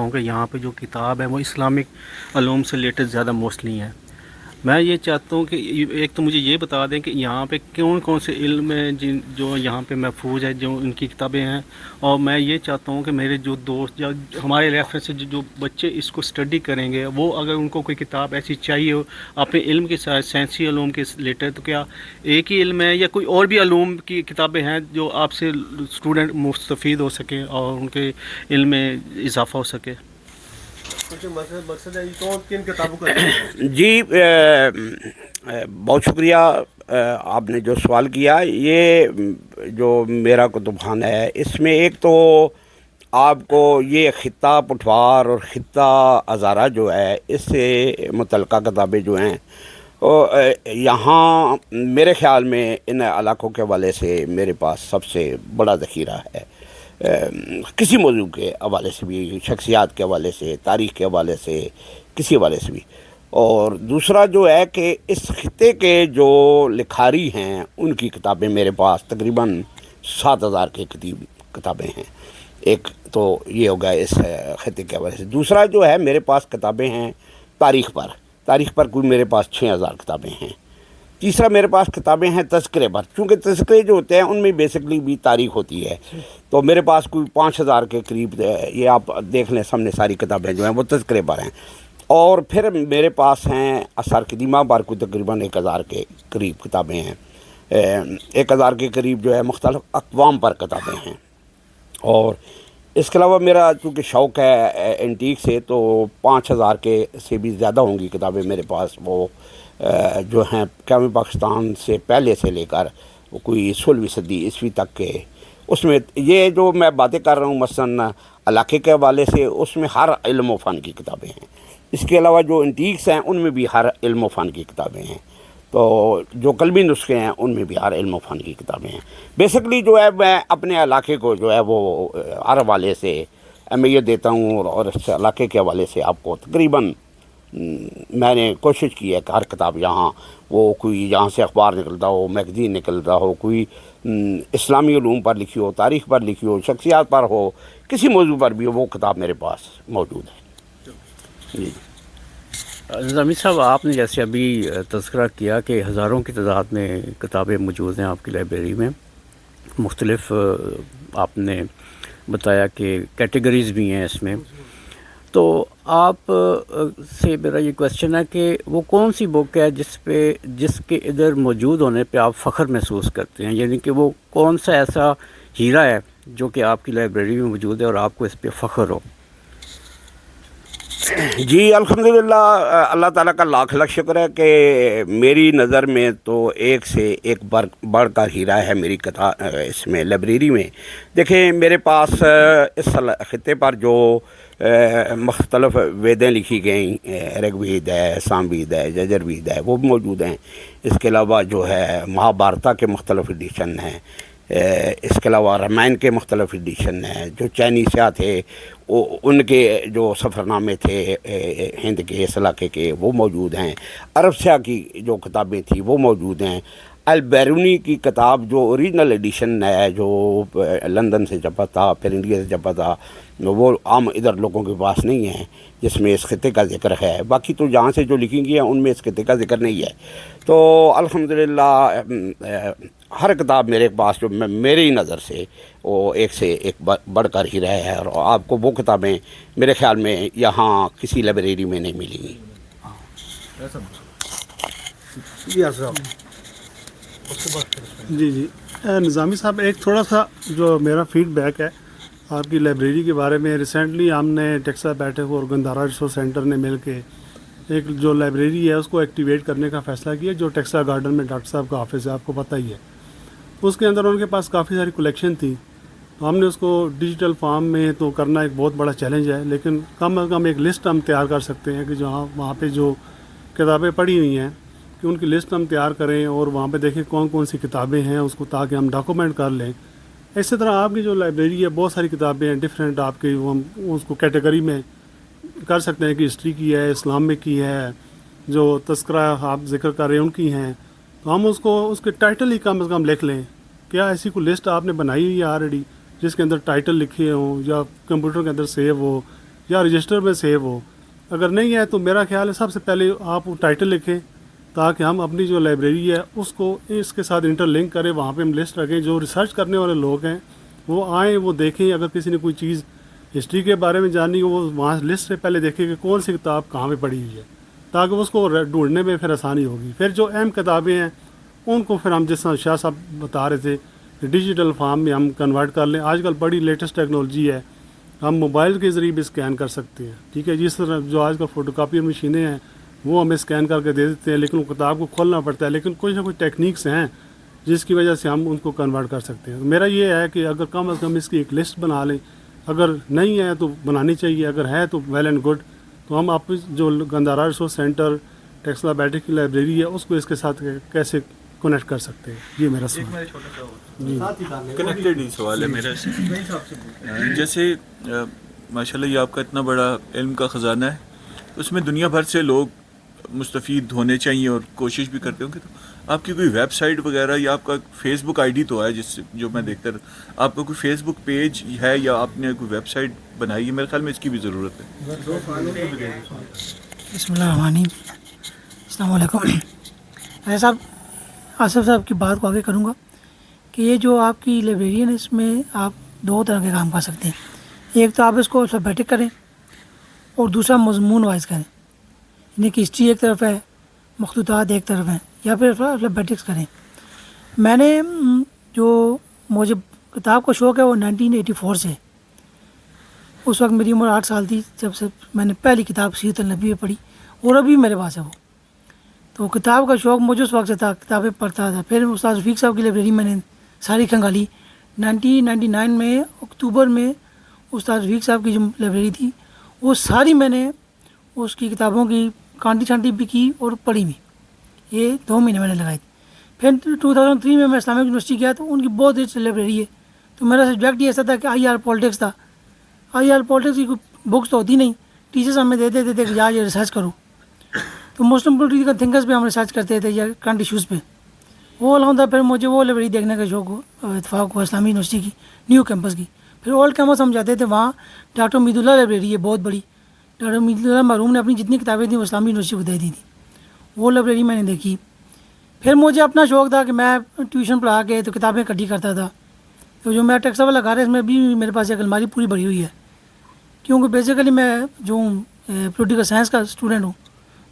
ہوں کہ یہاں پہ جو کتاب ہے وہ اسلامک علوم سے ریلیٹڈ زیادہ موسٹلی ہیں. میں یہ چاہتا ہوں کہ ایک تو مجھے یہ بتا دیں کہ یہاں پہ کون کون سے علم ہیں جو یہاں پہ محفوظ ہے، جو ان کی کتابیں ہیں. اور میں یہ چاہتا ہوں کہ میرے جو دوست یا ہمارے ریفرنس سے جو بچے اس کو اسٹڈی کریں گے، وہ اگر ان کو کوئی کتاب ایسی چاہیے ہو اپنے علم کے ساتھ، سائنسی علوم کے ریلیٹڈ، تو کیا ایک ہی علم ہے یا کوئی اور بھی علوم کی کتابیں ہیں جو آپ سے اسٹوڈنٹ مستفید ہو سکیں اور ان کے علم میں اضافہ ہو سکے؟ مقصد ہے کون کن کتابوں کا؟ جی بہت شکریہ. آپ نے جو سوال کیا، یہ جو میرا کتب خانہ ہے، اس میں ایک تو آپ کو یہ خطہ پٹوار اور خطہ ہزارہ جو ہے، اس سے متعلقہ کتابیں جو ہیں یہاں میرے خیال میں ان علاقوں کے حوالے سے میرے پاس سب سے بڑا ذخیرہ ہے. کسی موضوع کے حوالے سے بھی، شخصیات کے حوالے سے، تاریخ کے حوالے سے، کسی حوالے سے بھی. اور دوسرا جو ہے کہ اس خطے کے جو لکھاری ہیں ان کی کتابیں میرے پاس تقریباً 7,000 کے قریب کتابیں ہیں. ایک تو یہ ہوگا اس خطے کے حوالے سے. دوسرا جو ہے میرے پاس کتابیں ہیں تاریخ پر کوئی میرے پاس 6,000 کتابیں ہیں. تیسرا میرے پاس کتابیں ہیں تذکرے پر، چونکہ تذکرے جو ہوتے ہیں ان میں بیسکلی بھی تاریخ ہوتی ہے، تو میرے پاس کوئی 5,000 کے قریب، یہ آپ دیکھ لیں سامنے ساری کتابیں جو ہیں وہ تذکرے پر ہیں. اور پھر میرے پاس ہیں آثار قدیمہ پر کوئی تقریباً 1,000 کے قریب کتابیں ہیں. 1,000 کے قریب جو ہے مختلف اقوام پر کتابیں ہیں. اور اس کے علاوہ میرا چونکہ شوق ہے اینٹیک سے، تو 5,000 کے سے بھی زیادہ ہوں گی کتابیں میرے پاس، وہ جو ہیں قیام پاکستان سے پہلے سے لے کر کوئی 16ویں صدی عیسوی تک کے. اس میں یہ جو میں باتیں کر رہا ہوں مثلاً علاقے کے حوالے سے، اس میں ہر علم و فن کی کتابیں ہیں. اس کے علاوہ جو انٹیکس ہیں ان میں بھی ہر علم و فن کی کتابیں ہیں. تو جو قلبی نسخے ہیں ان میں بھی ہر علم و فن کی کتابیں ہیں. بیسکلی جو ہے میں اپنے علاقے کو جو ہے وہ ہر حوالے سے اہمیت دیتا ہوں، اور اس علاقے کے حوالے سے آپ کو تقریباً میں نے کوشش کی ہے کہ ہر کتاب یہاں، وہ کوئی یہاں سے اخبار نکلتا ہو، میگزین نکلتا ہو، کوئی اسلامی علوم پر لکھی ہو، تاریخ پر لکھی ہو، شخصیات پر ہو، کسی موضوع پر بھی ہو، وہ کتاب میرے پاس موجود ہے. جی نظامی صاحب، آپ نے جیسے ابھی تذکرہ کیا کہ ہزاروں کی تعداد میں کتابیں موجود ہیں آپ کی لائبریری میں، مختلف آپ نے بتایا کہ کیٹیگریز بھی ہیں اس میں، تو آپ سے میرا یہ کویشچن ہے کہ وہ کون سی بک ہے جس کے ادھر موجود ہونے پہ آپ فخر محسوس کرتے ہیں؟ یعنی کہ وہ کون سا ایسا ہیرا ہے جو کہ آپ کی لائبریری میں موجود ہے اور آپ کو اس پہ فخر ہو؟ جی الحمدللہ، اللہ تعالیٰ کا لاکھ لاکھ شکر ہے کہ میری نظر میں تو ایک سے ایک بڑھ کر ہیرا ہے میری اس میں لائبریری میں. دیکھیں میرے پاس اس خطے پر جو مختلف ویدیں لکھی گئیں، رگ وید ہے، سام وید ہے، یجر وید ہے، وہ بھی موجود ہیں. اس کے علاوہ جو ہے مہابھارتا کے مختلف ایڈیشن ہیں. اس کے علاوہ رامائن کے مختلف ایڈیشن ہیں. جو چینی سیاح تھے ان کے جو سفر نامے تھے ہند کے اس علاقے کے، وہ موجود ہیں. عرب سیاح کی جو کتابیں تھیں وہ موجود ہیں. البیرونی کی کتاب جو اوریجنل ایڈیشن ہے، جو لندن سے چھپا تھا، پھر انڈیا سے چھپا تھا، وہ عام ادھر لوگوں کے پاس نہیں ہے، جس میں اس خطے کا ذکر ہے. باقی تو جہاں سے جو لکھی گئی ہیں ان میں اس خطے کا ذکر نہیں ہے. تو الحمدللہ ہر کتاب میرے پاس جو میری نظر سے وہ ایک سے ایک بڑھ کر ہی رہے ہے، اور آپ کو وہ کتابیں میرے خیال میں یہاں کسی لائبریری میں نہیں ملیں گی. جی نظامی صاحب، ایک تھوڑا سا جو میرا فیڈ بیک ہے آپ کی لائبریری کے بارے میں. ریسنٹلی ہم نے ٹیکسا بیٹھک اور گندھارا ریسورس سینٹر نے مل کے ایک جو لائبریری ہے اس کو ایکٹیویٹ کرنے کا فیصلہ کیا، جو ٹیکسا گارڈن میں ڈاکٹر صاحب کا آفس ہے، آپ کو پتہ ہی ہے. اس کے اندر ان کے پاس کافی ساری کلیکشن تھی، تو ہم نے اس کو ڈیجیٹل فارم میں تو کرنا ایک بہت بڑا چیلنج ہے، لیکن کم از کم ایک لسٹ ہم تیار کر سکتے ہیں کہ جہاں وہاں پہ جو کتابیں پڑھی ہوئی ہیں کہ ان کی لسٹ ہم تیار کریں اور وہاں پہ دیکھیں کون کون سی کتابیں ہیں اس کو، تاکہ ہم ڈاکومنٹ کر لیں. اسی طرح آپ کی جو لائبریری ہے بہت ساری کتابیں ہیں ڈفرینٹ، آپ کی ہم اس کو کیٹیگری میں کر سکتے ہیں کہ ہسٹری کی ہے، اسلامک کی ہے، جو تذکرہ آپ ذکر کر رہے ہیں ان کی ہیں. تو ہم اس کو اس کے ٹائٹل ہی کم از کم لکھ لیں. کیا ایسی کوئی لسٹ آپ نے بنائی ہوئی ہے آلریڈی جس کے اندر ٹائٹل لکھے ہوں یا کمپیوٹر کے اندر سیو ہو، یا رجسٹر میں سیو ہو. اگر نہیں ہے تو میرا خیال ہے سب سے پہلے آپ ٹائٹل لکھیں تاکہ ہم اپنی جو لائبریری ہے اس کو اس کے ساتھ انٹر لنک کریں. وہاں پہ ہم لسٹ رکھیں, جو ریسرچ کرنے والے لوگ ہیں وہ آئیں, وہ دیکھیں. اگر کسی نے کوئی چیز ہسٹری کے بارے میں جاننی ہو وہ وہاں لسٹ سے پہلے دیکھیں کہ کون سی کتاب کہاں پہ پڑھی ہوئی ہے, تاکہ اس کو ڈھونڈنے میں پھر آسانی ہوگی. پھر جو اہم کتابیں ہیں ان کو پھر ہم جس طرح شاہ صاحب بتا رہے تھے ڈیجیٹل فارم میں ہم کنورٹ کر لیں. آج کل بڑی لیٹسٹ ٹیکنالوجی ہے, ہم موبائل کے ذریعے بھی اسکین کر سکتے ہیں. ٹھیک ہے, جس طرح جو آج کل فوٹو کاپی مشینیں ہیں وہ ہمیں اسکین کر کے دے دیتے ہیں, لیکن وہ کتاب کو کھولنا پڑتا ہے. لیکن کچھ نہ کچھ ٹیکنیکس ہیں جس کی وجہ سے ہم ان کو کنورٹ کر سکتے ہیں. میرا یہ ہے کہ اگر کم از کم اس کی ایک لسٹ بنا لیں, اگر نہیں ہے تو بنانی چاہیے, اگر ہے تو ویل اینڈ گڈ. تو ہم آپ جو گندھارا ریسورس سینٹر ٹیکسلا بیٹک کی لائبریری ہے اس کو اس کے ساتھ کیسے کنیکٹ کر سکتے ہیں, یہ میرا سوال ہے. کنیکٹڈ ہی سوال ہے میرا. جیسے ماشاءاللہ یہ آپ کا اتنا بڑا علم کا خزانہ ہے, اس میں دنیا بھر سے لوگ مستفید ہونے چاہیے اور کوشش بھی کرتے ہوں گے. تو آپ کی کوئی ویب سائٹ وغیرہ یا آپ کا فیس بک آئی ڈی تو ہے جس سے جو میں دیکھتا رہا, آپ کا کوئی فیس بک پیج ہے یا آپ نے کوئی ویب سائٹ بنائی ہے؟ میرے خیال میں اس کی بھی ضرورت ہے. بسم اللہ الرحمن الرحیم. السلام علیکم. ایسا صاحب آصف صاحب کی بات کو آگے کروں گا کہ یہ جو آپ کی لائبریری ہے اس میں آپ دو طرح کے کام کر سکتے ہیں. ایک تو آپ اس کو الفابیٹک کریں اور دوسرا مضمون وائز کریں, یعنی کہ ہسٹری ایک طرف ہے, مخطوطات ایک طرف ہیں, یا پھر الفابیٹکس کریں. میں نے جو مجھے کتاب کا شوق ہے وہ 1984 سے. اس وقت میری عمر 8 سال تھی جب سے میں نے پہلی کتاب سیرت النبی پڑھی, اور ابھی میرے پاس ہے وہ. تو کتاب کا شوق مجھے اس وقت سے تھا, کتابیں پڑھتا تھا. پھر استاد رفیق صاحب کی لائبریری میں نے ساری کھنگالی. 1999 میں اکتوبر میں استاد رفیق صاحب کی جو لائبریری تھی وہ ساری میں نے اس کی کتابوں کی کانٹی چھانٹی بھی کی اور پڑھی بھی. یہ 2 مہینے میں نے لگائی تھی. پھر 2003 میں اسلامک یونیورسٹی گیا تو ان کی بہت اچھی لائبریری ہے. تو میرا سبجیکٹ یہ ایسا تھا کہ آئی آر پالیٹکس تھا. آئی آر پالیٹکس کی کوئی بکس تو ہوتی نہیں, ٹیچرس ہمیں دیتے تھے کہ یار یہ ریسرچ کرو. تو مسلم پولیٹیکل تھنکرز پہ ہم ریسرچ کرتے تھے یا کرنٹ ایشوز پہ. وہ الحمد پھر مجھے وہ لائبریری دیکھنے کا شوق اتفاق ہوا اسلامی یونیورسٹی کی نیو کیمپس کی. پھر اولڈ کیمپس ہم جاتے تھے, وہاں ڈاکٹر امید اللہ لائبریری ہے بہت بڑی. ڈاکٹر امید اللہ مرحوم نے اپنی جتنی کتابیں تھیں وہ اسلامی یونیورسٹی کو دے دی تھیں. وہ لائبریری میں نے دیکھی. پھر مجھے اپنا شوق تھا کہ میں ٹیوشن پڑھا کے تو کتابیں اکٹھی کرتا تھا. تو جو میں ٹیکسا والا گھر ہے اس میں بھی میرے پاس ایک الماری پوری بھری ہوئی ہے, کیونکہ بیسیکلی میں جو پولیٹیکل سائنس کا اسٹوڈنٹ ہوں.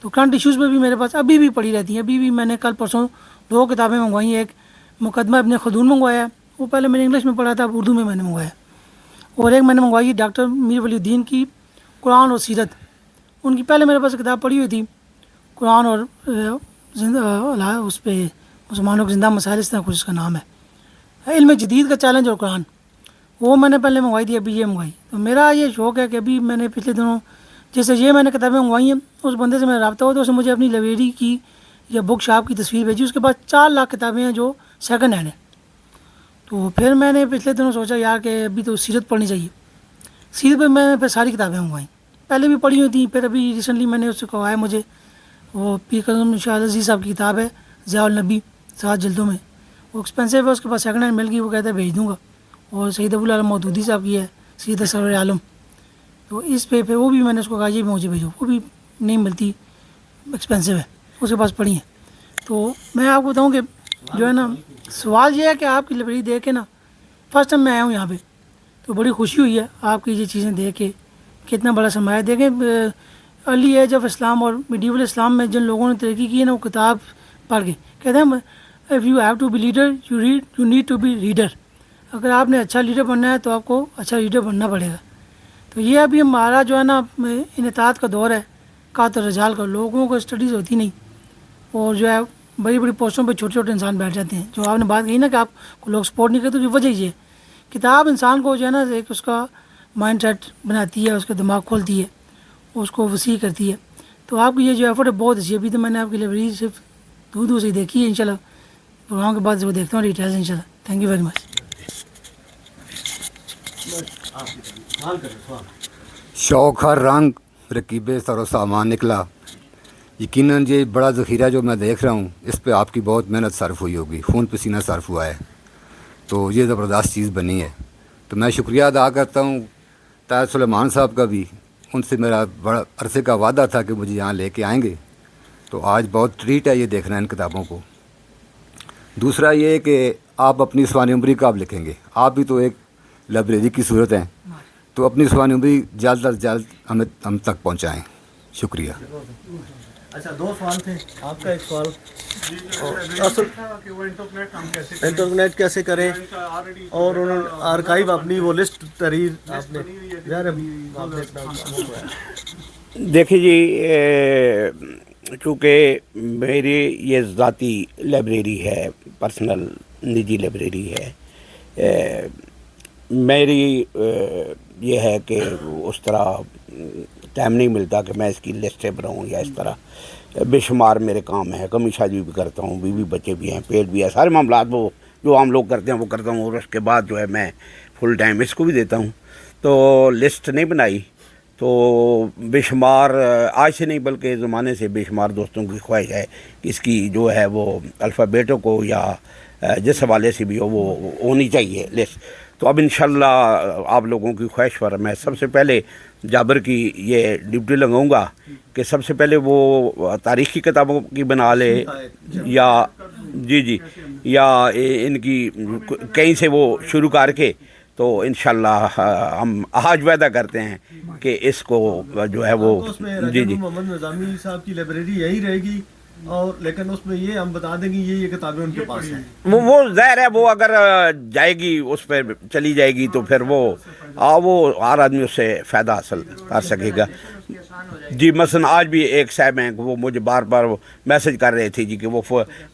تو کرنٹ ایشوز پہ بھی میرے پاس ابھی بھی پڑھی رہتی ہیں. ابھی بھی میں نے کل پرسوں 2 کتابیں منگوائی ہیں. ایک مقدمہ ابن خلدون منگوایا, وہ پہلے میں نے انگلش میں پڑھا تھا, اب اردو میں نے منگوایا. اور ایک میں نے منگوائی ہے ڈاکٹر میر ولی الدین کی قرآن اور سیرت. ان کی پہلے میرے پاس کتاب پڑھی ہوئی تھی, قرآن اور اس پہ مسلمانوں کے زندہ مسائل, اس طرح کچھ اس کا نام ہے, علم جدید کا چیلنج اور قرآن. وہ میں نے پہلے منگوائی تھی, ابھی یہ منگوائی. تو میرا یہ شوق ہے کہ ابھی میں نے پچھلے دنوں جیسے یہ میں نے کتابیں منگوائی ہیں, اس بندے سے میں رابطہ ہوا تو اس نے مجھے اپنی لائبریری کی یا بک شاپ کی تصویر بھیجی. اس کے پاس 4 لاکھ کتابیں ہیں جو سیکنڈ ہینڈ ہیں. تو پھر میں نے پچھلے دنوں سوچا یار کہ ابھی تو سیرت پڑھنی چاہیے. سیرت پہ میں نے پھر ساری کتابیں منگوائیں, پہلے بھی پڑھی ہوئی تھیں. پھر ابھی ریسنٹلی میں نے اس سے کہا مجھے وہ پیر قاسم شاہ عزیز صاحب کی کتاب ہے ضیاء النبی 7 جلدوں میں, وہ ایکسپینسو ہے, اس کے پاس سیکنڈ ہینڈ مل گئی, وہ کہتا ہے بھیج دوں گا. اور سید ابو العالم مودودی صاحب کی ہے سید سرور عالم, تو اس پہ وہ بھی میں نے اس کو کہا یہ بھی مجھے بھیجو, وہ بھی نہیں ملتی, ایکسپینسو ہے, اس کے پاس پڑھی ہیں. تو میں آپ کو بتاؤں کہ جو ہے نا سوال یہ ہے کہ آپ کی لائبریری دیکھ کے نا فرسٹ ٹائم میں آیا ہوں یہاں پہ تو بڑی خوشی ہوئی ہے آپ کی یہ چیزیں دیکھ کے, کتنا بڑا سرمایہ. دیکھیں ارلی ایج آف اسلام اور میڈیول اسلام میں جن لوگوں نے ترقی کی ہے نا وہ کتاب پڑھ کے کہتے ہیں if you have to be leader you need to be reader. اگر آپ نے اچھا لیڈر بننا ہے تو آپ کو اچھا لیڈر بننا پڑے گا. تو یہ ابھی ہمارا جو ہے نا انحطاط کا دور ہے, قاطر رجال کا. لوگوں کو اسٹڈیز ہوتی نہیں, اور جو ہے بڑی بڑی پوسٹوں پہ چھوٹے چھوٹے انسان بیٹھ جاتے ہیں. جو آپ نے بات کہی نا کہ آپ کو لوگ سپورٹ نہیں کرتے, تو وجہ یہ کتاب انسان کو جو ہے نا ایک اس کا مائنڈ سیٹ بناتی ہے, اس کا دماغ کھولتی ہے, اس کو وسیع کرتی ہے. تو آپ کی یہ جو ایفرٹ ہے بہت اچھی ہے. ابھی تو میں نے آپ کی لائبریری صرف دور سے ہی دیکھی ہے, انشاءاللہ پروگرام کے بعد وہ دیکھتا ہوں ڈیٹیلز انشاءاللہ. Thank you very much. شوق ہر رنگ رکیب سر و سامان نکلا. یقیناً یہ بڑا ذخیرہ جو میں دیکھ رہا ہوں اس پہ آپ کی بہت محنت صرف ہوئی ہوگی, خون پسینہ صرف ہوا ہے, تو یہ زبردست چیز بنی ہے. تو میں شکریہ ادا کرتا ہوں طاہر سلیمان صاحب کا بھی, ان سے میرا بڑا عرصے کا وعدہ تھا کہ مجھے یہاں لے کے آئیں گے، تو آج بہت ٹریٹ ہے یہ دیکھنا ان کتابوں کو۔ دوسرا یہ کہ آپ اپنی سوانح عمری کب لکھیں گے؟ آپ بھی تو ایک لائبریری کی صورت ہیں، تو اپنی سوانح عمری جلد از جلد ہم تک پہنچائیں۔ شکریہ۔ اچھا، 2 سوال تھے، آپ کا ایک سوال انٹرنیٹ کیسے کریں، اور انہوں نے آرکائیو اپنی وہ لسٹ تحریر آپ نے یار دیکھیے جی، چونکہ میری یہ ذاتی لائبریری ہے، پرسنل نجی لائبریری ہے، میری یہ ہے کہ اس طرح ٹائم نہیں ملتا کہ میں اس کی لسٹیں بناؤں یا اس طرح بے شمار میرے کام ہیں، کمی شادی بھی کرتا ہوں، بیوی بچے بھی ہیں، پیٹ بھی ہے، سارے معاملات وہ جو عام لوگ کرتے ہیں وہ کرتا ہوں، اور اس کے بعد جو ہے میں فل ٹائم اس کو بھی دیتا ہوں، تو لسٹ نہیں بنائی۔ تو بے شمار آج سے نہیں بلکہ زمانے سے بے شمار دوستوں کی خواہش ہے کہ اس کی جو ہے وہ الفابیٹوں کو یا جس حوالے سے بھی ہو وہ ہونی چاہیے لسٹ۔ تو اب انشاءاللہ آپ لوگوں کی خواہش پر میں سب سے پہلے جابر کی یہ ڈیوٹی لگاؤں گا کہ سب سے پہلے وہ تاریخی کتابوں کی بنا لے، یا جی یا ان کی کہیں سے وہ شروع کر کے، تو انشاءاللہ ہم آج وعدہ کرتے ہیں کہ اس کو جو ہے وہ اس میں جی محمد نظامی صاحب کی لائبریری یہی رہے گی، اور لیکن اس میں یہ ہم بتا دیں گے یہ کتابیں ان کے پاس ہیں۔ وہ ظاہر ہے وہ اگر جائے گی اس پہ چلی جائے گی تو پھر وہ ہر آدمی اس سے فائدہ حاصل کر سکے گا۔ جی مثلا آج بھی ایک صاحب ہیں وہ مجھے بار بار میسج کر رہے تھے جی کہ وہ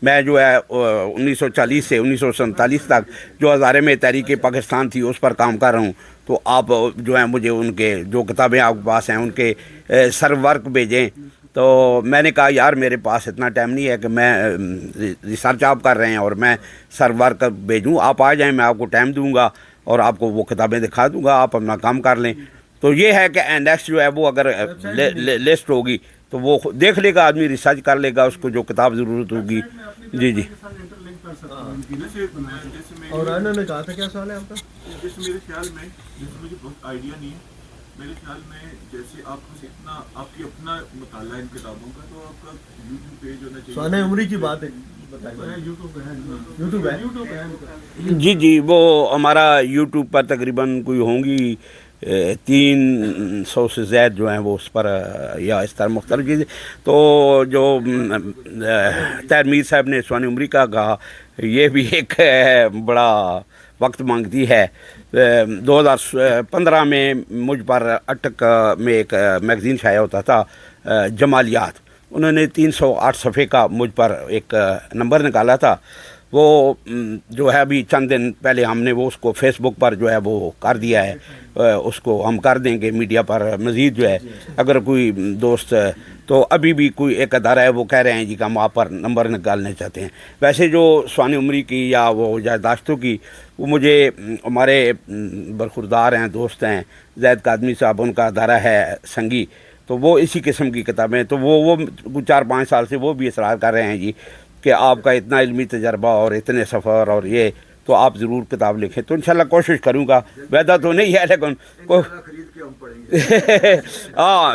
میں جو ہے 1940 سے 1947 تک جو ہزارے میں تحریک پاکستان تھی اس پر کام کر رہا ہوں، تو آپ جو ہیں مجھے ان کے جو کتابیں آپ کے پاس ہیں ان کے سر ورک بھیجیں۔ تو میں نے کہا یار میرے پاس اتنا ٹائم نہیں ہے کہ میں ریسرچ آپ کر رہے ہیں اور میں سر ورک بھیجوں، آپ آ جائیں، میں آپ کو ٹائم دوں گا اور آپ کو وہ کتابیں دکھا دوں گا، آپ اپنا کام کر لیں۔ تو یہ ہے کہ نیکسٹ جو ہے وہ اگر لسٹ ہوگی تو وہ دیکھ لے گا آدمی، ریسرچ کر لے گا اس کو جو کتاب ضرورت ہوگی۔ جی اور انہوں نے کہا تھا کیا سوال ہے آپ کا؟ جیسے میرے خیال میں، جیسے مجھے بہت آئیڈیا نہیں ہے، میرے خیال میں جیسے آپ کو اتنا آپ کی اپنا مطالعہ ان کتابوں کا، تو آپ کا یوٹیوب پیج ہونا چاہیے۔ سوانح عمری کی بات ہے، یوٹیوب ہے جی وہ ہمارا یوٹیوب پر تقریباً کوئی ہوں گی 300 سے زائد جو ہیں وہ اس پر، یا اس طرح مختلف چیزیں۔ تو جو طاہر میر صاحب نے سوانح عمری کا کہا، یہ بھی ایک بڑا وقت مانگتی ہے۔ 2015 میں مجھ پر اٹک میں ایک میگزین شائع ہوتا تھا جمالیات، انہوں نے 308 صفحے کا مجھ پر ایک نمبر نکالا تھا۔ وہ جو ہے ابھی چند دن پہلے ہم نے وہ اس کو فیس بک پر جو ہے وہ کر دیا ہے، اس کو ہم کر دیں گے میڈیا پر مزید جو ہے، اگر کوئی دوست تو ابھی بھی کوئی ایک ادارہ ہے وہ کہہ رہے ہیں جی کہ ہم آپ پر نمبر نکالنا چاہتے ہیں۔ ویسے جو سوانح عمری کی یا وہ یادداشتوں کی، وہ مجھے ہمارے برخوردار ہیں، دوست ہیں، زید کاظمی صاحب، ان کا ادارہ ہے سنگی، تو وہ اسی قسم کی کتابیں، تو وہ 4-5 سال سے وہ بھی اصرار کر رہے ہیں جی کہ آپ کا اتنا علمی تجربہ اور اتنے سفر اور یہ، تو آپ ضرور کتاب لکھیں۔ تو انشاءاللہ کوشش کروں گا، وعدہ تو نہیں ہے لیکن ہاں